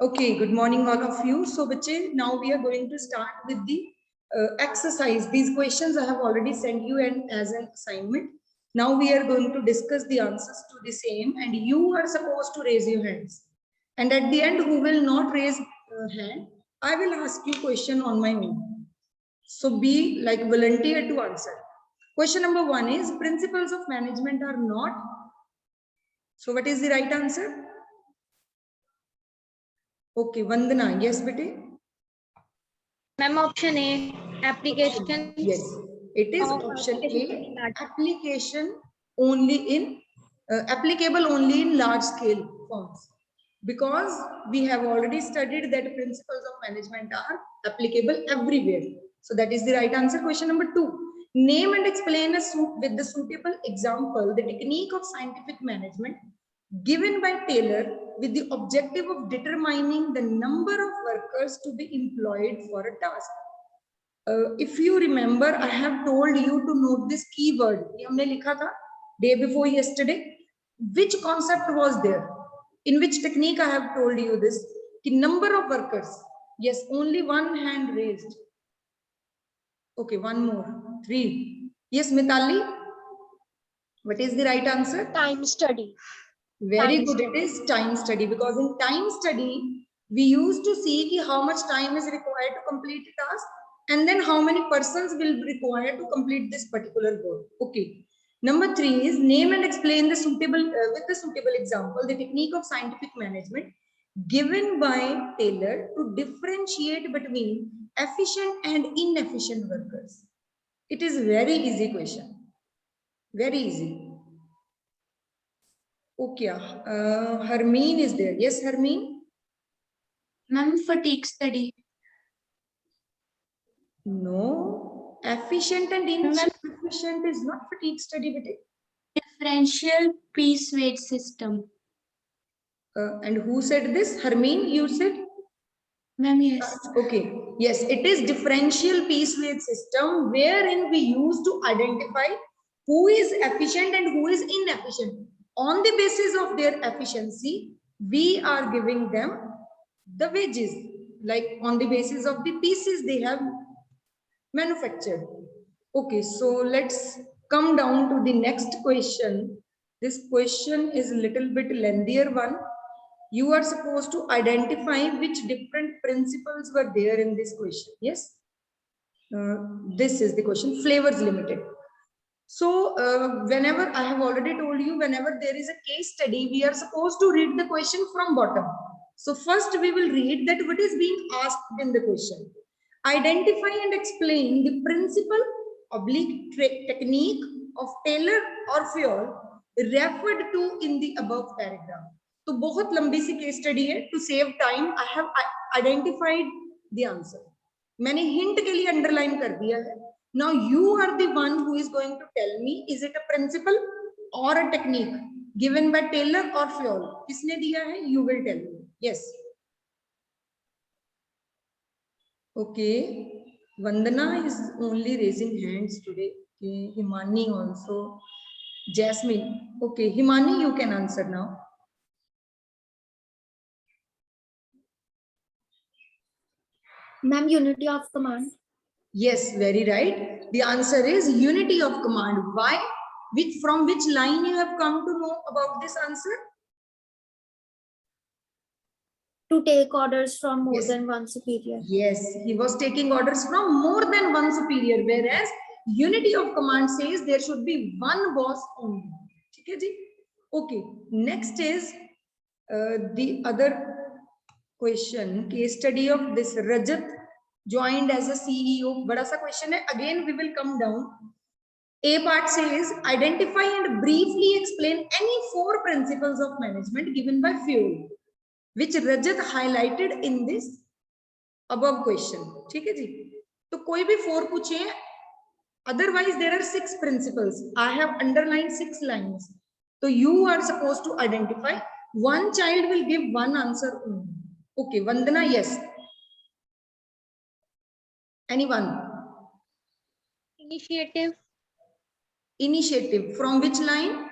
Okay, good morning all of you. So bache, now we are going to start with the exercise. These questions I have already sent you and as an assignment. Now we are going to discuss the answers to the same and you are supposed to raise your hands. And at the end, who will not raise hand, I will ask you question on my own. So be like volunteer to answer. Question number 1 is principles of management are not. So what is the right answer? Okay, Vandana, yes, bete. Ma'am, option A, applications. Yes, it is option A, application only in applicable only in large scale firms, because we have already studied that principles of management are applicable everywhere. So that is the right answer. Question number 2, name and explain with the suitable example the technique of scientific management given by Taylor with the objective of determining the number of workers to be employed for a task. If you remember, I have told you to note this keyword. ये हमने लिखा था day before yesterday. Which concept was there? In which technique I have told you this? The number of workers. Yes, only one hand raised. Okay, one more. 3. Yes, Mitali. What is the right answer? Time study. Very good. It is time study, because in time study we used to see ki how much time is required to complete a task and then how many persons will be required to complete this particular work. Okay. Number 3 is name and explain the suitable with the suitable example the technique of scientific management given by Taylor to differentiate between efficient and inefficient workers. It is very easy question. Very easy. Okay, Harmeen is there. Yes, Harmeen? Ma'am, fatigue study. No, efficient and inefficient is not fatigue study, but Differential piece weight system. and who said this? Harmeen, you said? Ma'am, yes. Okay, yes, it is differential piece weight system wherein we use to identify who is efficient and who is inefficient. On the basis of their efficiency, we are giving them the wages, like on the basis of the pieces they have manufactured. Okay, so let's come down to the next question. This question is a little bit lengthier one. You are supposed to identify which different principles were there in this question. Yes, this is the question. Flavors Limited. So whenever I have already told you, whenever there is a case study, we are supposed to read the question from bottom. So first we will read that what is being asked in the question. Identify and explain the principle oblique technique of Taylor or Fayol referred to in the above paragraph. तो बहुत लंबी सी case study है. To save time I have identified the answer. मैंने hint के लिए underline कर दिया है. Now you are the one who is going to tell me, is it a principle or a technique given by Taylor or Fayol? किसने दिया है? You will tell me. Yes. Okay. Vandana is only raising hands today. Okay. Himani also. Jasmine. Okay. Himani, you can answer now. Ma'am, unity of command. Yes, very right. The answer is unity of command. Why? From which line you have come to know about this answer? To take orders from more Yes. than one superior. Yes, he was taking orders from more than one superior, whereas unity of command says there should be one boss only. Okay, next is the other question, case study of this Rajat joined as a CEO. बड़ा सा question है. Again, we will come down. A part says identify and briefly explain any 4 principles of management given by Fayol, which Rajat highlighted in this above question. ठीक है जी. तो कोई भी 4 पूछे. Otherwise, there are 6 principles. I have underlined 6 lines. So you are supposed to identify. One child will give one answer only. Okay, Vandana, yes. Anyone? Initiative. Initiative. From which line?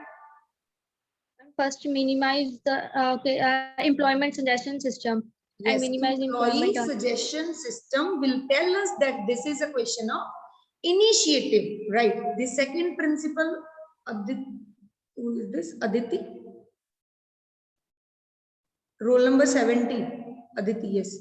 First, minimize the employment suggestion system. Yes, minimize employee employment on- suggestion system will tell us that this is a question of initiative, right? The second principle, who is this? Aditi? Roll number 70. Aditi, yes.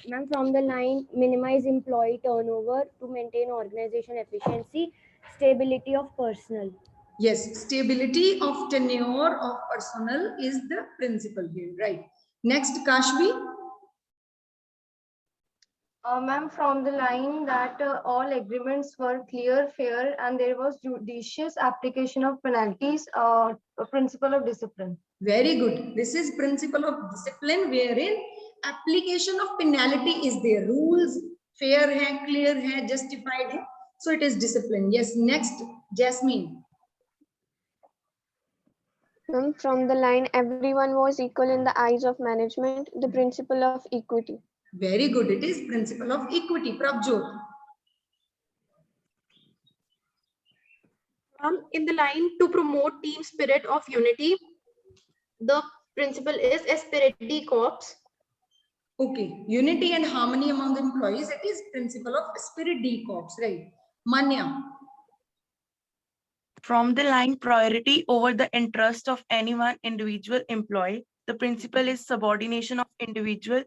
Ma'am, from the line, minimize employee turnover to maintain organization efficiency, stability of personnel. Yes, stability of tenure of personnel is the principle here, right? Next, Kashvi. Ma'am, from the line that all agreements were clear, fair, and there was judicious application of penalties, a principle of discipline. Very good. This is principle of discipline wherein application of penalty is there. Rules fair hai, clear hai, justified hai. So it is discipline. Yes. Next, Jasmine. From the line, everyone was equal in the eyes of management, the principle of equity. Very good. It is principle of equity. Prabjot. In the line, to promote team spirit of unity, the principle is esprit de corps. Okay. Unity and harmony among employees. It is principle of esprit de corps, right? Manya. From the line, priority over the interest of any one individual employee, the principle is subordination of individual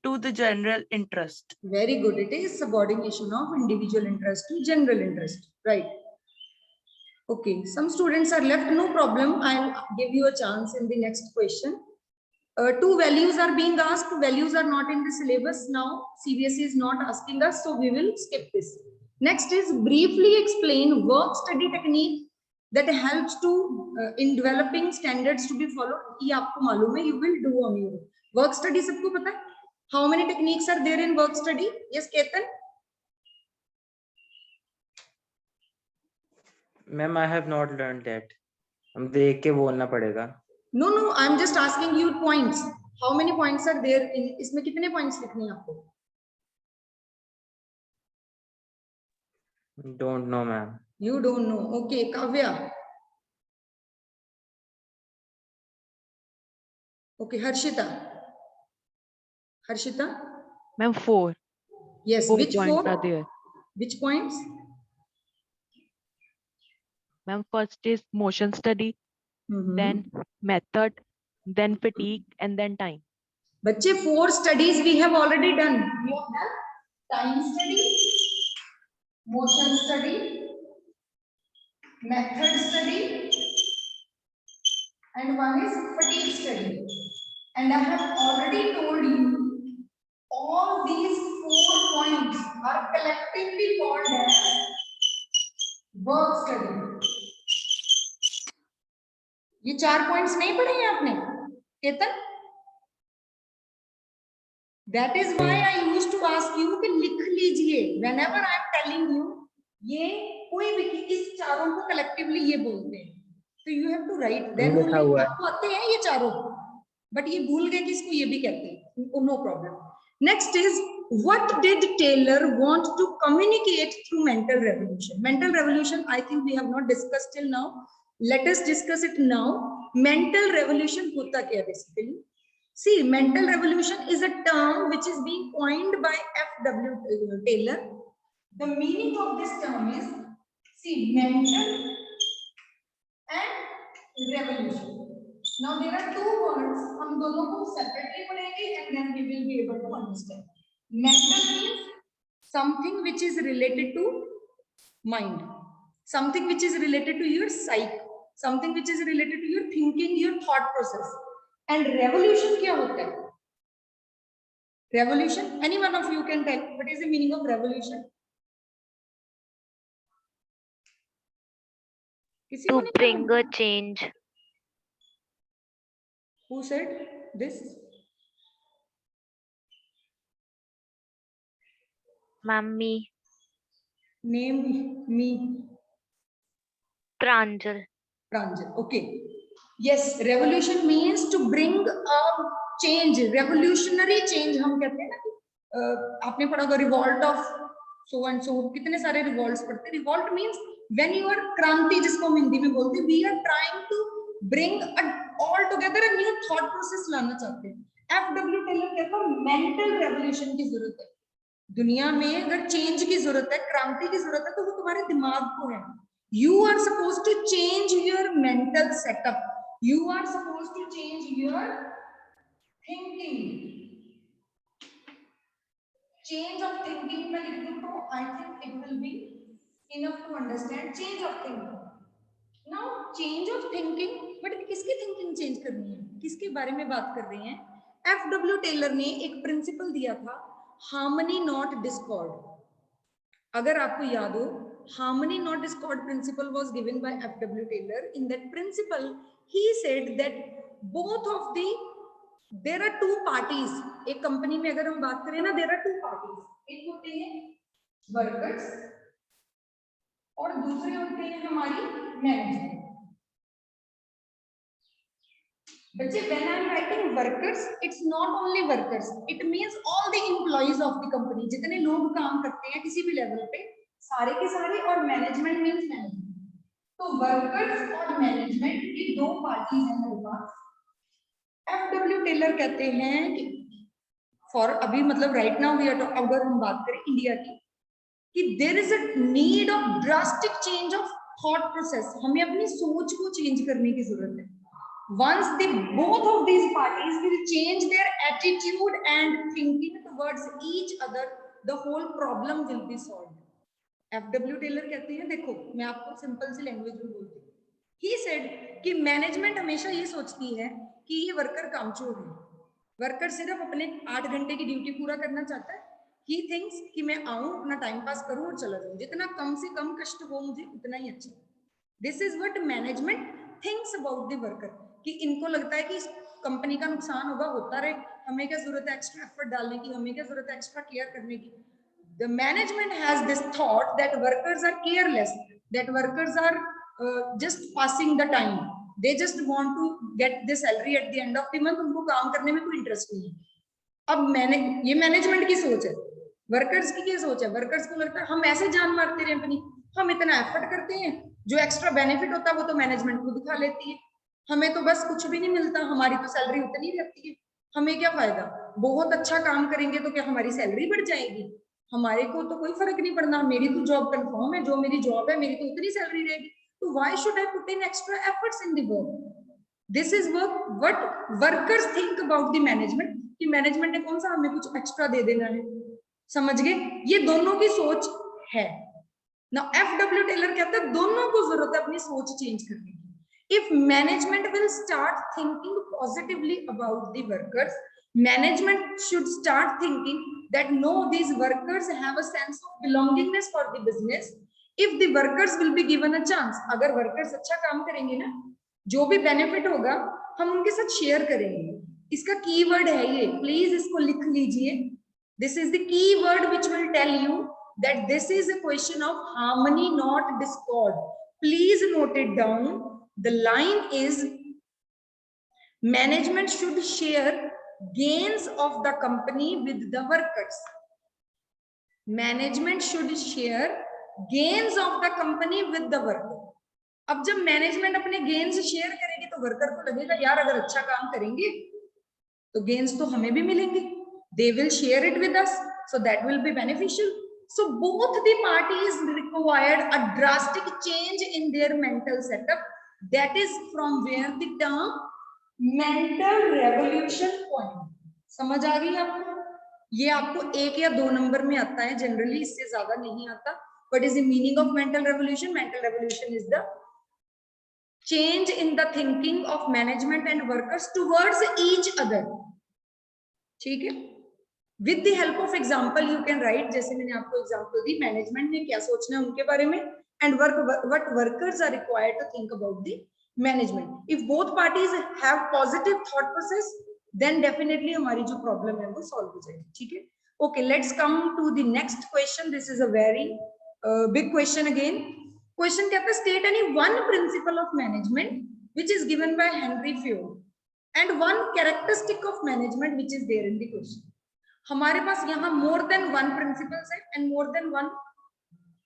to the general interest. Very good. It is subordination of individual interest to general interest, right? Okay, some students are left, no problem. I'll give you a chance in the next question. Two values are being asked. Values are not in the syllabus now. CBSE is not asking us, so we will skip this. Next is briefly explain work study technique that helps to in developing standards to be followed. ये आपको मालूम है, you will do on your own. Work study सबको पता है? How many techniques are there in work study? Yes, Ketan. Ma'am, I have not learned that. हम देख के बोलना पड़ेगा. No, I'm just asking you points. How many points are there in इसमें कितने points लिखने हैं आपको? Don't know, ma'am. You don't know. Okay, Kavya. Okay, Harshita. Harshita? Ma'am, 4. Yes, 4 which points 4? are there. Which points? Ma'am, first is motion study, then method, then fatigue, and then time. बच्चे 4 studies we have already done. We have done time study, motion study, method study, and one is fatigue study. And I have already told you all these 4 points are collectively called as work study. ये 4 points नहीं पढ़े हैं आपने Ketan? That is why I used to ask you कि लिख लीजिए whenever I am telling you ये कोई भी इस चारों को collectively ये बोलते हैं तो you have to write then आपको आते हैं ये चारों but ये भूल गए कि इसको ये भी कहते हैं no problem. Next is what did Taylor want to communicate through mental revolution? Mental revolution I think we have not discussed till now. Let us discuss it now. Mental revolution होता क्या basically? See, mental revolution is a term which is being coined by F.W. Taylor. The meaning of this term is, see, mental and revolution. Now there are 2 words. हम दोनों को separately पढ़ेंगे and then we will be able to understand. Mental means something which is related to mind, something which is related to your psyche, something which is related to your thinking, your thought process. And revolution क्या होता है? Revolution, any one of you can tell what is the meaning of revolution? To bring a change. Who said this? Ma'am, me. Name me. Pranjal. Pranjal. Okay. Yes, revolution means to bring a change, revolutionary change. हम कहते हैं ना आपने पढ़ा होगा revolt of so and so. कितने सारे revolts पढ़ते हैं. Revolt means when you are क्रांति जिसको हम हिंदी में बोलते हैं. We are trying to bring a all together a new thought process लाना चाहते हैं। एफडब्ल्यू टेलर कहता है मेंटल रेवोल्यूशन की जरूरत है। दुनिया में अगर चेंज की जरूरत है, क्रांति की जरूरत है, तो वो तुम्हारे दिमाग को है। You are suppose to change your mental setup, you are suppose to change your thinking. Change of thinking में लिख दूं तो I think it will be enough to understand change of thinking. Now change of thinking, but किसकी thinking change करनी है, किसके बारे में बात कर रहे हैं? एफडब्ल्यू टेलर ने एक प्रिंसिपल दिया था, हार्मनी नॉट डिस्कॉर्ड। अगर आपको याद हो, harmony not discord principle was given by F W Taylor. In that principle he said that both of the there are two parties. एक कंपनी में अगर हम बात करें ना, देयर आर टू पार्टीज, एक होते हैं वर्कर्स और दूसरे होते हैं हमारी मैनेजमेंट। बच्चे, when I am writing workers, it's not only workers, it means all the employees of the company. जितने लोग काम करते हैं किसी भी लेवल पे, सारे के सारे, और मैनेजमेंट मींस मैनेजमेंट। तो वर्कर्स और मैनेजमेंट ये दो पार्टीज हैं हमारे पास। एफडब्ल्यू टेलर कहते हैं कि फॉर अभी मतलब राइट नाउ वी आर, अगर हम बात करें इंडिया की, कि there is a need of drastic change of thought process. हमें अपनी सोच को चेंज करने की जरूरत है। Once the both of these parties will change their attitude and thinking towards each other, the whole problem will be solved. F W Taylor कहते हैं, देखो मैं आपको सिंपल सी लैंग्वेज में बोलती हूँ, ही सेड कि मैनेजमेंट हमेशा ये सोचती है कि ये वर्कर कामचोर है, वर्कर सिर्फ अपने 8 घंटे की ड्यूटी पूरा करना चाहता है। ही थिंक्स कि मैं आऊं, अपना टाइम पास करूं और चला जाऊं, जितना कम से कम कष्ट हो मुझे उतना ही अच्छा। This is what management thinks about the worker, कि इनको लगता है कि इस कंपनी का नुकसान होगा, होता रहे, हमें क्या जरूरत है एक्स्ट्रा एफर्ट डालने की, हमें क्या जरूरत है एक्स्ट्रा केयर करने की। The management has this thought that workers are careless, that workers are just passing the time, they just want to get the salary at the end of the month, उनको काम करने में कोई interest नहीं है। अब ये मैनेजमेंट की सोच है, वर्कर्स की क्या सोच है? वर्कर्स को लगता है हम ऐसे जान मारते रहे अपनी, हम इतना एफर्ट करते हैं, जो एक्स्ट्रा बेनिफिट होता है वो तो मैनेजमेंट खुद खा लेती है, हमें तो बस कुछ भी नहीं मिलता, हमारी तो सैलरी उतनी रहती है, हमें क्या फायदा? बहुत अच्छा काम करेंगे तो क्या हमारी सैलरी बढ़ जाएगी? हमारे को तो कोई फर्क नहीं पड़ना, मेरी तो जॉब कंफर्म है, जो मेरी जॉब है मेरी तो उतनी सैलरी रहेगी, तो why should I put in extra efforts in the work? This is what workers think about the management, कि मैनेजमेंट ने कौन सा हमें कुछ एक्स्ट्रा दे देना है। समझ गए? ये दोनों की सोच है ना। एफडब्ल्यू टेलर कहता है दोनों को जरूरत है अपनी सोच चेंज करने की। If management will start thinking positively about the workers, management should start thinking that no, these workers have a sense of belongingness for the business. If the workers will be given a chance, अगर workers अच्छा काम करेंगे ना, जो भी benefit होगा हम उनके साथ शेयर करेंगे। इसका कीवर्ड है ये, प्लीज इसको लिख लीजिए। This is the keyword which will tell you that this is a question of harmony not discord. Please note it down. The line is management should share gains of the company with the workers. Management should share gains of the company with the worker. अब जब management अपने gains share करेगी तो worker को लगेगा यार अगर अच्छा काम करेंगे तो गेन्स तो हमें भी मिलेंगे, they will share it with us, so that will be beneficial. So both the parties required a drastic change in their mental setup. That is from where the term mental revolution point. समझ आ गई आपको? ये आपको 1 या 2 number में आता है generally, इससे ज्यादा नहीं आता। What is the meaning of mental revolution? Mental revolution is the change in the thinking of management and workers towards each other. ठीक है? With the help of example you can write, जैसे मैंने आपको example दी, management ने क्या सोचना है उनके बारे में, and what workers are required to think about the management. If both parties have positive thought process, then definitely हमारी जो प्रॉब्लम है वो सॉल्व हो जाएगी। ठीक है? Okay, let's come to the next question. This is a very big question again. Question कहता है state any one principle of management which is given by Henry Ford and one characteristic of management which is there in the question. हमारे पास यहाँ more than one principles है and more than one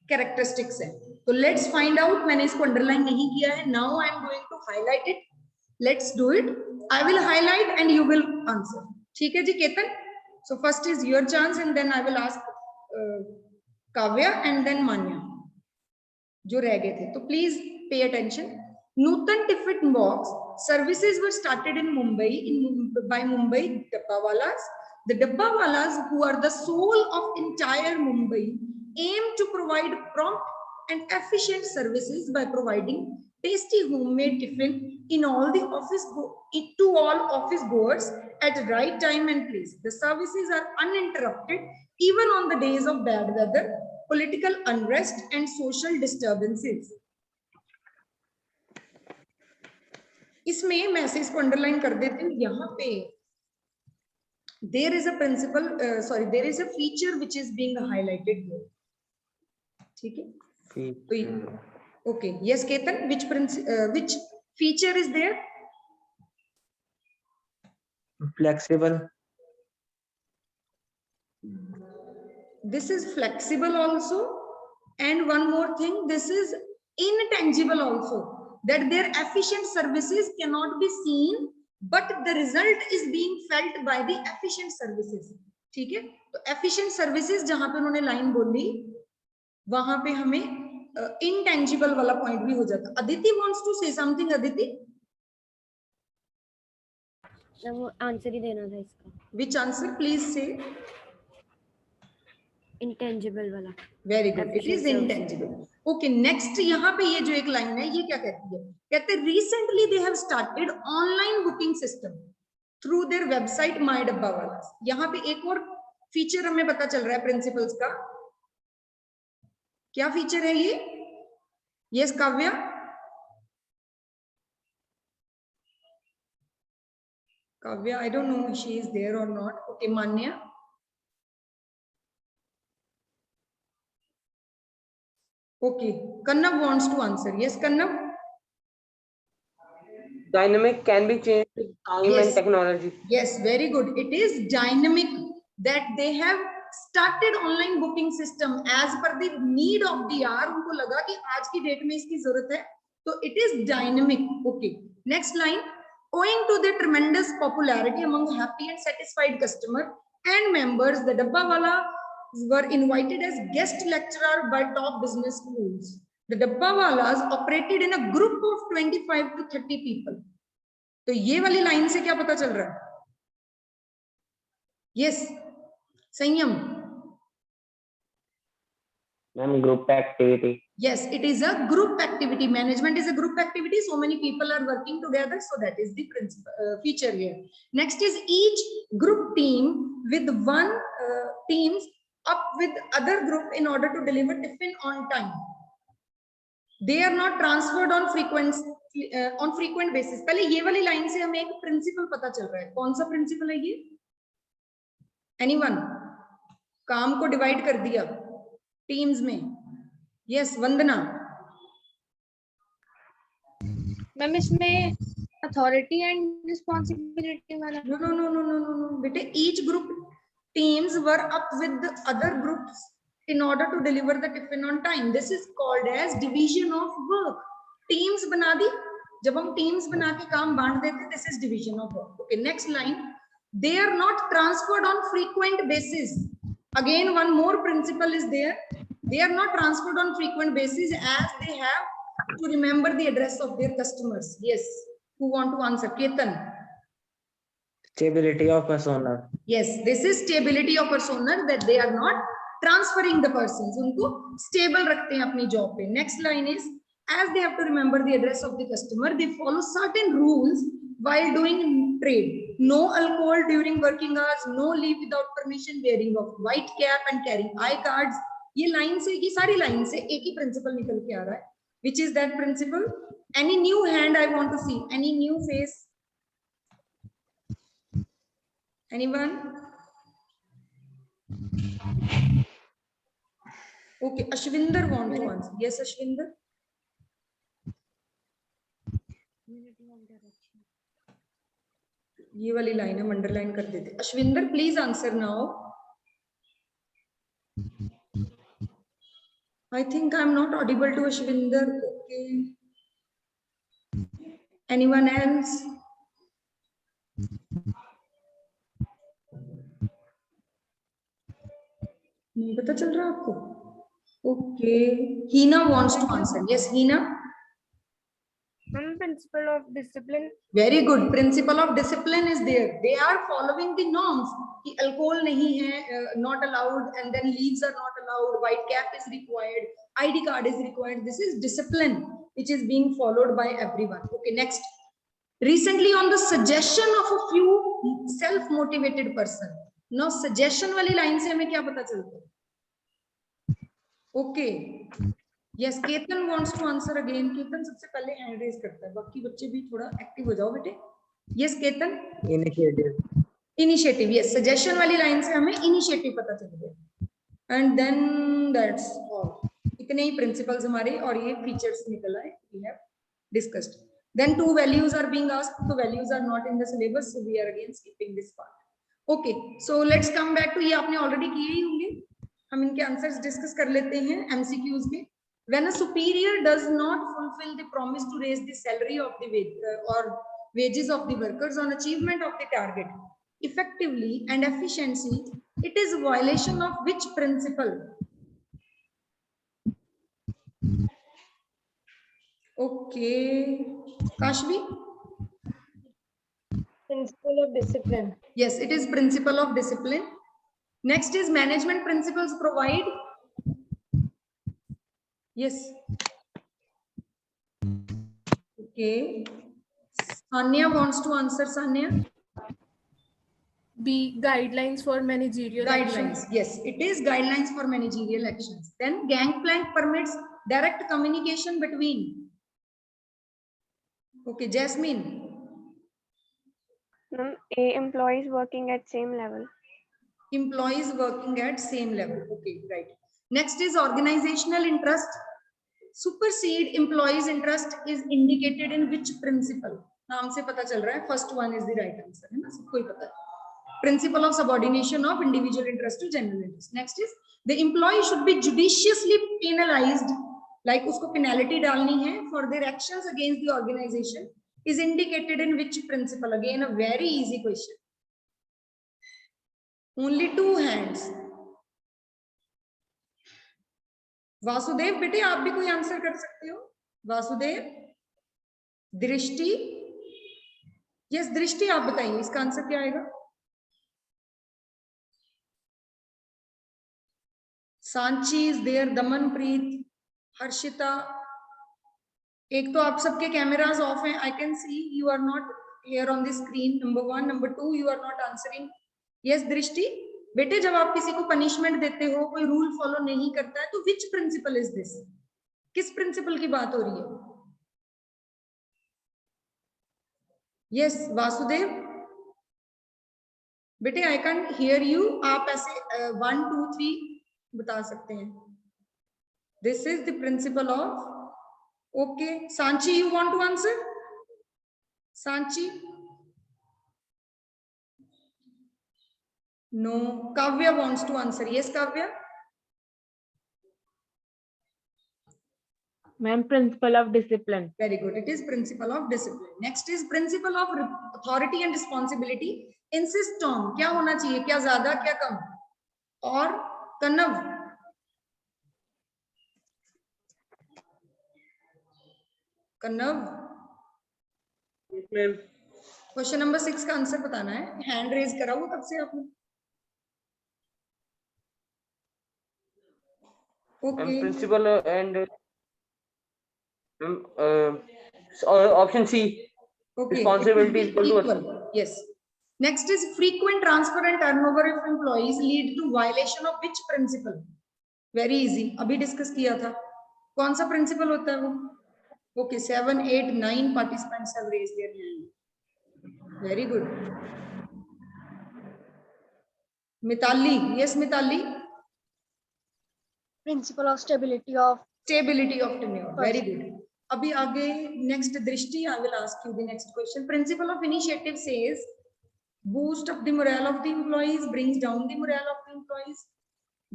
characteristics है। तो let's find out. मैंने इसको underline नहीं किया है. Now I am going to highlight it. Let's do it. I will highlight and you will answer. ठीक है जी Ketan? So first is your chance and then I will ask Kavya and then Manya. जो रह गए थे. तो please pay attention. Nutan Tiffin Box services were started in Mumbai by Mumbai Dabbawalas. The Dabbawalas, who are the soul of entire Mumbai, aim to provide prompt and efficient services by providing tasty homemade tiffin in all the to all office goers at the right time and place. The services are uninterrupted even on the days of bad weather, political unrest, and social disturbances. इसमें मैं से इसको underline कर देती हूँ. यहाँ पे there is a principle, there is a feature which is being highlighted here. ठीक है? Okay. Yes, Ketan. Which feature is there? Flexible. This is flexible also, and one more thing. This is intangible also. That their efficient services cannot be seen, but the result is being felt by the efficient services. ठीक है? तो efficient services जहां पे उन्होंने line बोली, वहां पे हमें intangible वाला पॉइंट भी हो जाता. Aditi wants to say something. Aditi, answer ही देना था इसका. which answer? Please say. Intangible वाला. Very good. It is intangible. Okay, next यहाँ पे ये जो एक लाइन है, ये क्या कहती है? कहते हैं recently they have started online booking system through their website My Dabbawalas. यहाँ पे एक और फीचर हमें पता चल रहा है प्रिंसिपल्स का. क्या फीचर है ये? Yes, Kavya. Kavya, I don't know if she is there or not. Okay, Manya. Okay, Kannab wants to answer. Yes, Kannab. Dynamic can be changed with time Yes. and technology. Yes, very good. It is dynamic that they have started online booking system as per the need of the hour. उनको लगा कि आज की date में इसकी जरूरत है, तो it is dynamic. Okay. Next line. Owing to the tremendous popularity among happy and satisfied customer and members, the Dabbawala were invited as guest lecturer by top business schools. The Dabbawalas operated in a group of 25 to 30 people. तो ये वाली line से क्या पता चल रहा है? Yes, संयम. Ma'am, group activity. Yes, it is a group activity. Management is a group activity. So many people are working together. So that is the principal feature here. Next is each group team with one teams up with other group in order to deliver tiffin on time. They are not transferred on frequent basis. पहले ये वाली line से हमें एक principal पता चल रहा है. कौन सा प्रिंसिपल है ये? Anyone? काम को डिवाइड कर दिया टीम्स में. Yes, वंदना. मैम इसमें अथॉरिटी एंड रिस्पॉन्सिबिलिटी वाला. No. बेटे, each group teams were up with the other groups in order to deliver the tiffin on time. This is called as division of work. Teams बना दी. जब हम teams बना के काम बांट देते, this is division of work. Okay, next line. They are not transferred on frequent basis. Again, one more principle is there. They are not transferred on frequent basis as they have to remember the address of their customers. Yes, who want to answer? Ketan. Stability of personnel. Yes, this is stability of personnel, that they are not transferring the persons. उनको stable रखते हैं अपनी job पे. Next line is, as they have to remember the address of the customer, they follow certain rules while doing trade. No alcohol during working hours, no leave without permission, wearing of white cap and carrying eye cards. ये line से, ये सारी line से एक ही principle निकल के आ रहा है. Which is that principle? Any new hand I want to see? Any new face? Anyone? Okay, Ashwinder wants to answer. Yes, Ashwinder. ये वाली लाइन हम अंडरलाइन कर देते. Ashwinder, please answer now. I think I'm not audible to Ashwinder. Okay. Anyone else? नहीं पता चल रहा आपको? Okay, Hina wants to answer. Yes, Hina. Principle of discipline. Very good. Principle of discipline is there. They are following the norms. कि alcohol नहीं है, not allowed, and then leaves are not allowed. White cap is required. ID card is required. This is discipline which is being followed by everyone. Okay, next. Recently, on the suggestion of a few self-motivated person. Now, suggestion वाली line से हमें क्या पता चलता है? Okay. Yes, Ketan wants to answer again. Ketan सबसे पहले hand raise करता है. बाकी बच्चे भी थोड़ा active हो जाओ बेटे. Yes, Ketan. Initiative. Initiative. Yes, suggestion वाली line से हमें initiative पता चल गया. And then that's all. इतने ही principles हमारे और ये features निकल आए. We have discussed. Then two values are being asked. So values are not in the syllabus, so we are again skipping this part. Okay, so let's come back to ये आपने already किए ही होंगे. हम इनके answers discuss कर लेते हैं MCQs में. When a superior does not fulfill the promise to raise the salary of the or wages of the workers on achievement of the target effectively and efficiently, it is a violation of which principle? Okay, Kashvi? Principle of discipline. Yes, it is principle of discipline. Next is management principles provide. Yes. Okay. Sanya wants to answer. Sanya. B. Guidelines for managerial Guidelines. actions. Yes, it is guidelines for managerial actions. Then gangplank permits direct communication between. Okay, Jasmine. A, employees working at same level. Employees working at same level. Okay, right. Next is organizational interest. Supersede employees interest is indicated in which principle? नाम से पता चल रहा है. First one is the right answer. है ना? सबको ही पता है. Principle of subordination of individual interest to general interest. Next is the employee should be judiciously penalized. Like उसको penalty डालनी है for their actions against the organization is indicated in which principle? Again, a very easy question. Only two hands. Vasudev बेटे आप भी कोई answer कर सकते हो. वासुदेव, दृष्टि. यस दृष्टि, आप बताइए इसका आंसर क्या आएगा. Sanchi is there, Damanpreet, Harshita. एक तो आप सबके कैमरास ऑफ हैं. I can see you are not here on the screen. Number 1. Number 2, you are not answering. Yes Drishti, बेटे जब आप किसी को पनिशमेंट देते हो, कोई रूल फॉलो नहीं करता है, तो विच प्रिंसिपल इज दिस? किस प्रिंसिपल की बात हो रही है? यस वासुदेव बेटे, आई कैन हियर यू. आप ऐसे 1 2 3 बता सकते हैं. This is the principle of. Okay, Sanchi you want to answer? Sanchi? No. Kavya wants to answer. Yes, Kavya. Ma'am, principle of discipline. Very good. It is principle of discipline. Next is principle of authority and responsibility. Insist on. क्या होना चाहिए? क्या ज्यादा, क्या कम? और कन्नव. कन्नव. Yes, ma'am. Question number 6 का answer बताना है. हैंड रेज करा हुआ तब से आपने. Okay. Principal and option C. Okay. Responsibility is equal to Equal. Yes. Next is frequent transfer and turnover of employees lead to violation of which principle? Very easy. अभी discuss किया था. कौन सा प्रिंसिपल होता है वो? Okay, 7, 8, 9 participants have raised their hand. Very good. Mitali. Yes, Mitali. Principle of stability of tenure. Very good. Abhi aage next Drishti, I will ask you the next question. Principle of initiative says boost up the morale of the employees, brings down the morale of the employees,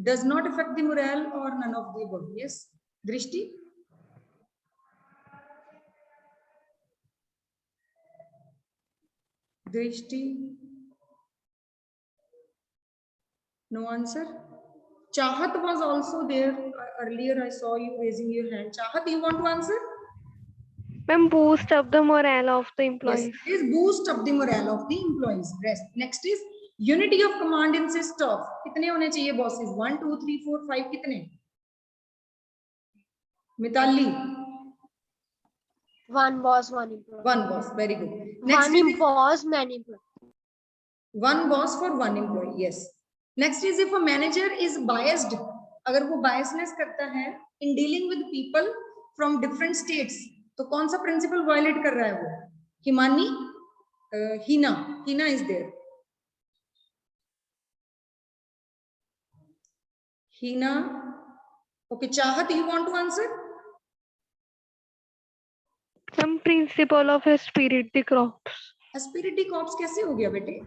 does not affect the morale, or none of the above. Yes, Drishti. Drishti? No answer. Chahat was also there earlier. I saw you raising your hand. Chahat, you want to answer? Ma'am, boost up the morale of the Yes, employees. it is boost up the morale of the employees. Next is unity of command insist of. कितने होने चाहिए bosses? 1, 2, 3, 4, 5 कितने? Mitali? One boss, one employee. One boss. Very good. Next One is boss, many employees. one boss for one employee. Yes. Next is if a manager is biased. अगर वो biasness करता है in dealing with people from different states, तो कौन सा principle violate कर रहा है वो? Himani, Hina is there. Hina. Okay, Chahat, you want to answer? Some principle of Asperities Corps. Asperities Corps कैसे हो गया बेटे?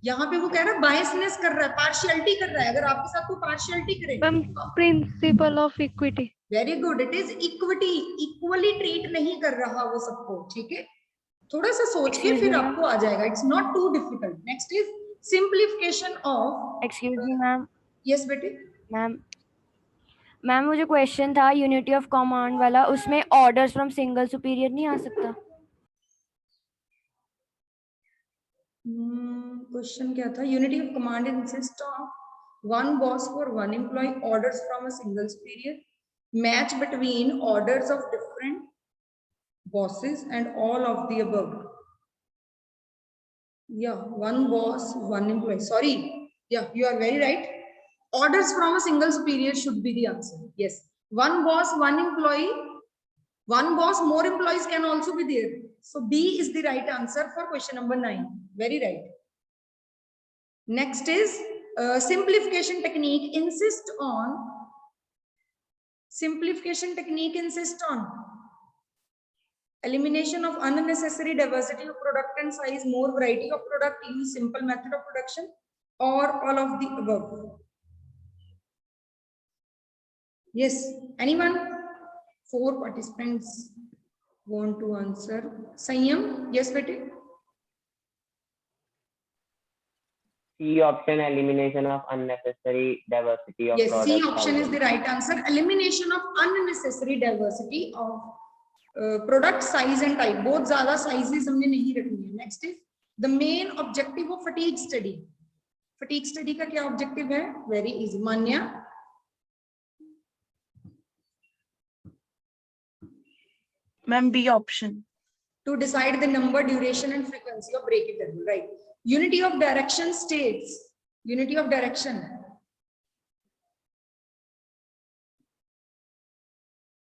यहाँ पे वो कह रहा है biasness कर रहा है, partiality कर रहा है. अगर आपके साथ कोई partiality करे, Ma'am, principle of equity. very good. It is equity. Equally treat नहीं कर रहा वो सबको. ठीक है? थोड़ा सा सोच के फिर आपको आ जाएगा. It's not too difficult. Next is simplification of. Excuse me, ma'am. Yes बेटे. मैम मुझे क्वेश्चन था यूनिटी ऑफ कमांड वाला, उसमें ऑर्डर्स फ्रॉम सिंगल सुपीरियर नहीं आ सकता? क्वेश्चन क्या था? Unity of command insist on one boss for one employee, orders from a single superior, match between orders of different bosses and all of the above. Yeah, one boss, one employee. Sorry. Yeah, you are very right. Orders from a single superior should be the answer. Yes. One boss, one employee. One boss, more employees can also be there. So B is the right answer for question number 9. Very right. Next is simplification technique insist on. Simplification technique insist on elimination of unnecessary diversity of product and size, more variety of product, use simple method of production, or all of the above. Yes, anyone? 4 participants want to answer. Sanyam, yes, bete. C option, elimination of unnecessary diversity of Yes, products. C option is the right answer. Elimination of unnecessary diversity of product size and type. Both ज़्यादा sizes हमने नहीं रखनी है. Next is the main objective of fatigue study. Fatigue study का क्या objective है? Very easy. Manya. Ma'am, B option. To decide the number, duration, and frequency of break interval. Right. Unity of direction states. Unity of direction.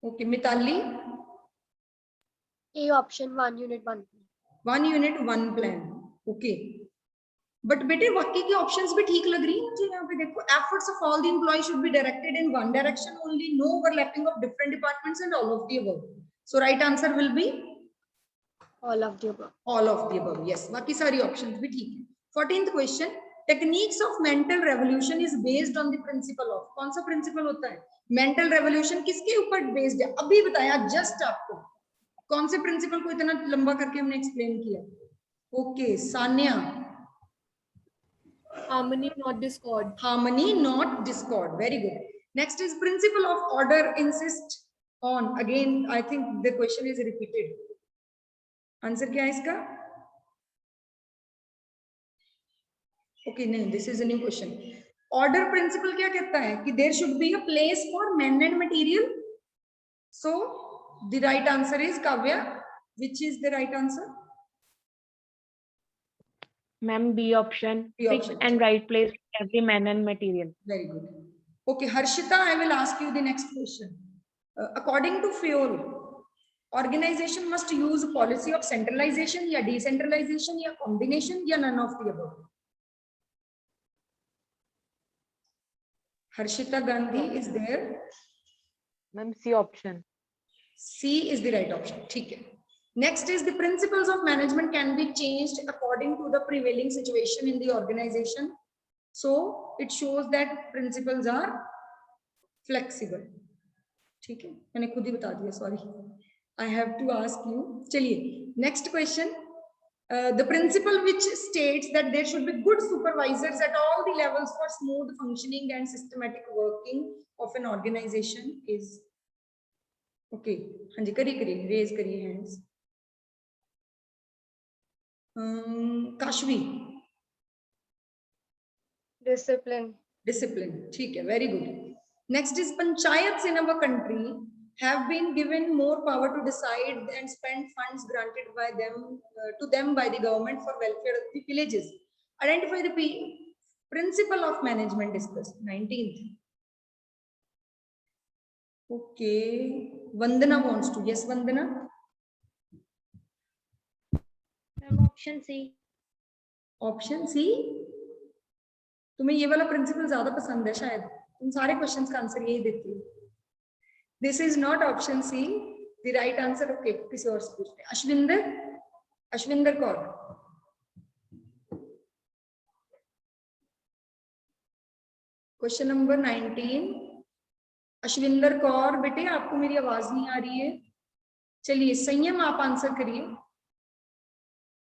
Okay, Mitali. A option, 1 unit, 1 plan. 1 unit, 1 plan. Okay. But बेटे बाकी की options भी ठीक लग रही हैं मुझे यहाँ पे देखो. Efforts of all the employees should be directed in one direction only. No overlapping of different departments and all of the above. So right answer will be All of the above. all of the above. Yes. बाकी सारी options भी ठीक है. 14th question. Techniques of mental revolution is based on the principle of. कौन सा principle होता है? Mental revolution किसके ऊपर based है? अभी बताया just आपको. कौन से principle को इतना लंबा करके हमने explain किया? Okay, Sanya. Harmony, not discord. Harmony, not discord. Very good. Next is principle of order insist on. Again, I think the question is repeated. Answer क्या है इसका? Okay, no, this is a new question. Order principle क्या कहता है? कि there should be a place for men and material. So the right answer is Kavya. Which is the right answer? Ma'am, B option, B fixed option. and right place for every man and material. Very good. Okay, Harshita, I will ask you the next question. According to FIOL, organization must use policy of centralization, या decentralization, या combination, या none of the above. Harshita Gandhi is there. Ma'am, C option. C is the right option. ठीक है. Next is the principles of management can be changed according to the prevailing situation in the organization. So it shows that principles are flexible. ठीक है, मैंने खुद ही बता दिया. Sorry, I have to ask you. चलिए, next question. The principle which states that there should be good supervisors at all the levels for smooth functioning and systematic working of an organization is okay. हाँ जी, करिए raise करिए hands. Kashvi. Discipline. Discipline. ठीक है, very good. Next is panchayats in our country have been given more power to decide and spend funds granted by them to them by the government for welfare of the villages. Identify the principle of management discussed. 19th. Okay. Vandana wants to. Yes, Vandana. Option C. Option C. तुम्हें ये वाला principal ज्यादा पसंद है शायद, तुम सारे questions का आंसर यही देती हो. This is not option C. The right answer. Okay, किसी और से पूछते हैं. Ashwinder Kaur. Question number 19. Ashwinder Kaur, बेटे आपको मेरी आवाज नहीं आ रही है. चलिए संयम, आप आंसर करिए.